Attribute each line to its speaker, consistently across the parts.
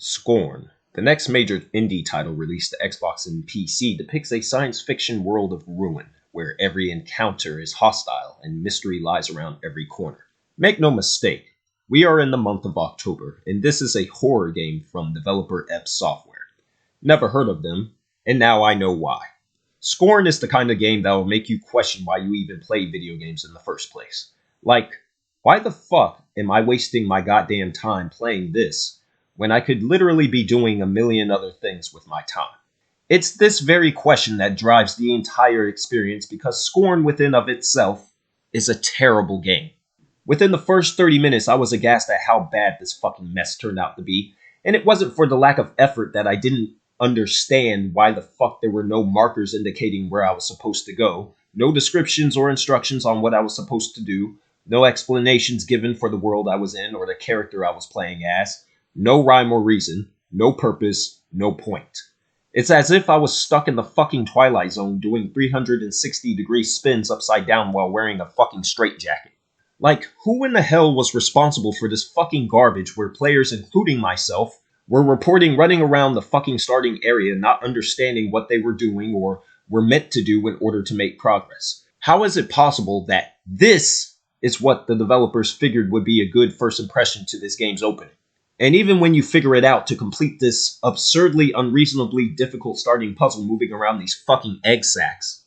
Speaker 1: Scorn, the next major indie title released to Xbox and PC, depicts a science fiction world of ruin, where every encounter is hostile and mystery lies around every corner. Make no mistake, we are in the month of October, and this is a horror game from developer Ebb Software. Never heard of them, and now I know why. Scorn is the kind of game that will make you question why you even play video games in the first place. Like, why the fuck am I wasting my goddamn time playing this when I could literally be doing a million other things with my time? It's this very question that drives the entire experience, because Scorn within of itself is a terrible game. Within the first 30 minutes, I was aghast at how bad this fucking mess turned out to be, and it wasn't for the lack of effort that I didn't understand why the fuck there were no markers indicating where I was supposed to go, no descriptions or instructions on what I was supposed to do, no explanations given for the world I was in or the character I was playing as, no rhyme or reason, no purpose, no point. It's as if I was stuck in the fucking Twilight Zone doing 360-degree spins upside down while wearing a fucking straitjacket. Like, who in the hell was responsible for this fucking garbage where players, including myself, were reporting running around the fucking starting area not understanding what they were doing or were meant to do in order to make progress? How is it possible that this is what the developers figured would be a good first impression to this game's opening? And even when you figure it out, to complete this absurdly, unreasonably difficult starting puzzle moving around these fucking egg sacs.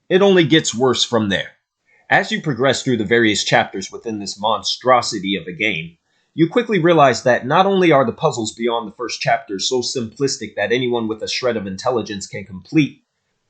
Speaker 1: It only gets worse from there. As you progress through the various chapters within this monstrosity of a game, you quickly realize that not only are the puzzles beyond the first chapter so simplistic that anyone with a shred of intelligence can complete,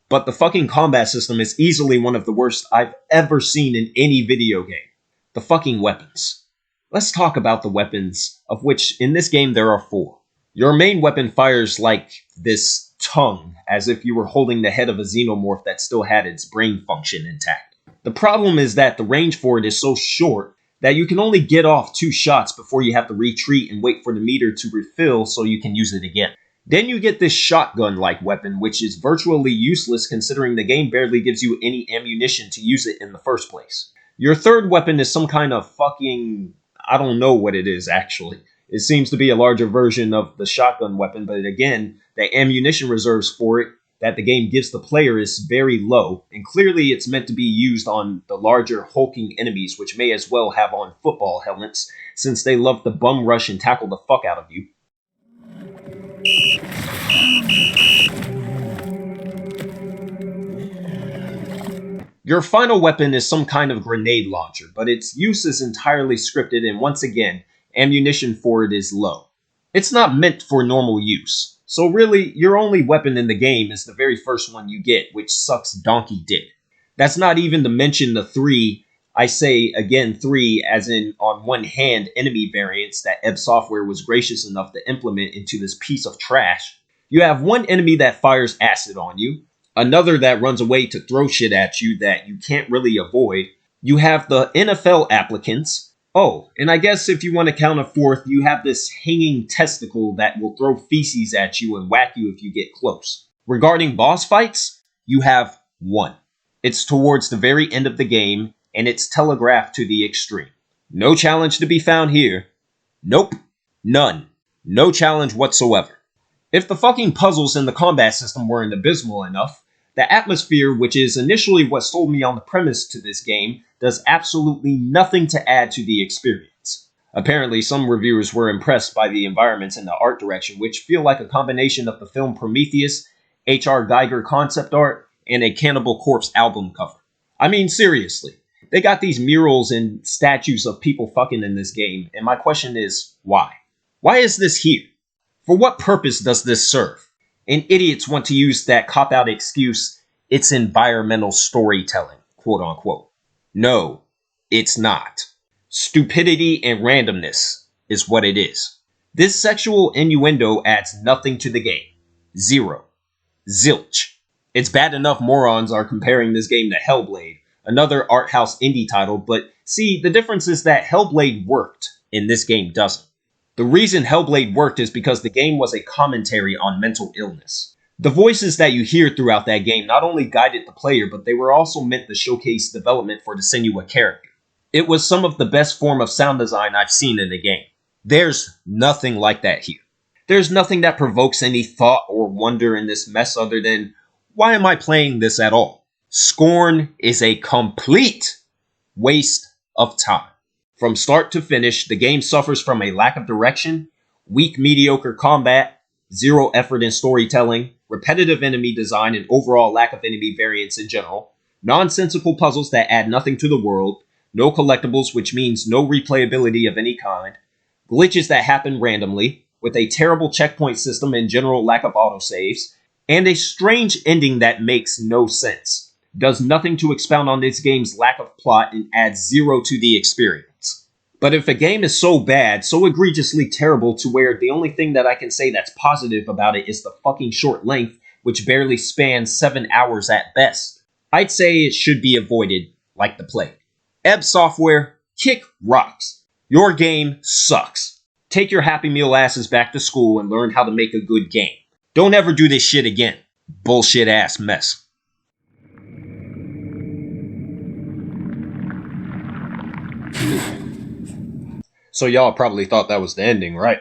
Speaker 1: but the fucking combat system is easily one of the worst I've ever seen in any video game. The fucking weapons. Let's talk about the weapons, of which in this game there are 4. Your main weapon fires like this tongue, as if you were holding the head of a xenomorph that still had its brain function intact. The problem is that the range for it is so short that you can only get off 2 shots before you have to retreat and wait for the meter to refill so you can use it again. Then you get this shotgun-like weapon, which is virtually useless considering the game barely gives you any ammunition to use it in the first place. Your third weapon is some kind of fucking... I don't know what it is, actually. It seems to be a larger version of the shotgun weapon, but again, the ammunition reserves for it that the game gives the player is very low, and clearly it's meant to be used on the larger hulking enemies, which may as well have on football helmets, since they love to bum rush and tackle the fuck out of you. Your final weapon is some kind of grenade launcher, but its use is entirely scripted, and once again, ammunition for it is low. It's not meant for normal use, so really, your only weapon in the game is the very first one you get, which sucks donkey dick. That's not even to mention the 3, I say again 3 as in on one hand enemy variants that Ebb Software was gracious enough to implement into this piece of trash. You have one enemy that fires acid on you, another that runs away to throw shit at you that you can't really avoid. You have the NFL applicants. Oh, and I guess if you want to count a 4th, you have this hanging testicle that will throw feces at you and whack you if you get close. Regarding boss fights, you have 1. It's towards the very end of the game, and it's telegraphed to the extreme. No challenge to be found here. Nope. None. No challenge whatsoever. If the fucking puzzles in the combat system weren't abysmal enough, the atmosphere, which is initially what sold me on the premise to this game, does absolutely nothing to add to the experience. Apparently, some reviewers were impressed by the environments and the art direction, which feel like a combination of the film Prometheus, H.R. Geiger concept art, and a Cannibal Corpse album cover. I mean, seriously. They got these murals and statues of people fucking in this game, and my question is, why? Why is this here? For what purpose does this serve? And idiots want to use that cop-out excuse, it's environmental storytelling, quote unquote. No, it's not. Stupidity and randomness is what it is. This sexual innuendo adds nothing to the game. Zero. Zilch. It's bad enough morons are comparing this game to Hellblade, another art house indie title, but see, the difference is that Hellblade worked, and this game doesn't. The reason Hellblade worked is because the game was a commentary on mental illness. The voices that you hear throughout that game not only guided the player, but they were also meant to showcase development for the Senua character. It was some of the best form of sound design I've seen in a game. There's nothing like that here. There's nothing that provokes any thought or wonder in this mess other than, why am I playing this at all? Scorn is a complete waste of time. From start to finish, the game suffers from a lack of direction, weak mediocre combat, zero effort in storytelling, repetitive enemy design, and overall lack of enemy variance in general, nonsensical puzzles that add nothing to the world, no collectibles, which means no replayability of any kind, glitches that happen randomly, with a terrible checkpoint system and general lack of autosaves, and a strange ending that makes no sense, does nothing to expound on this game's lack of plot, and adds zero to the experience. But if a game is so bad, so egregiously terrible to where the only thing that I can say that's positive about it is the fucking short length, which barely spans 7 hours at best, I'd say it should be avoided like the plague. Ebb Software, kick rocks. Your game sucks. Take your Happy Meal asses back to school and learn how to make a good game. Don't ever do this shit again. Bullshit ass mess. So y'all probably thought that was the ending, right?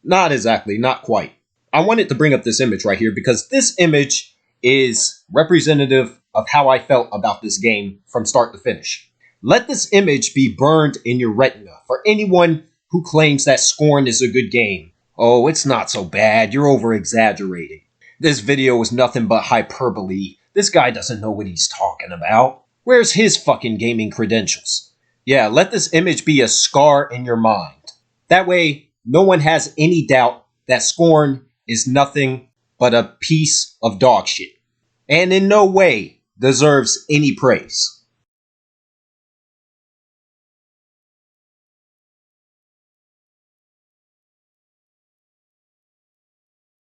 Speaker 1: Not exactly, not quite. I wanted to bring up this image right here because this image is representative of how I felt about this game from start to finish. Let this image be burned in your retina for anyone who claims that Scorn is a good game. Oh, it's not so bad, you're over-exaggerating. This video is nothing but hyperbole. This guy doesn't know what he's talking about. Where's his fucking gaming credentials? Yeah, let this image be a scar in your mind. That way, no one has any doubt that Scorn is nothing but a piece of dog shit. And in no way deserves any praise.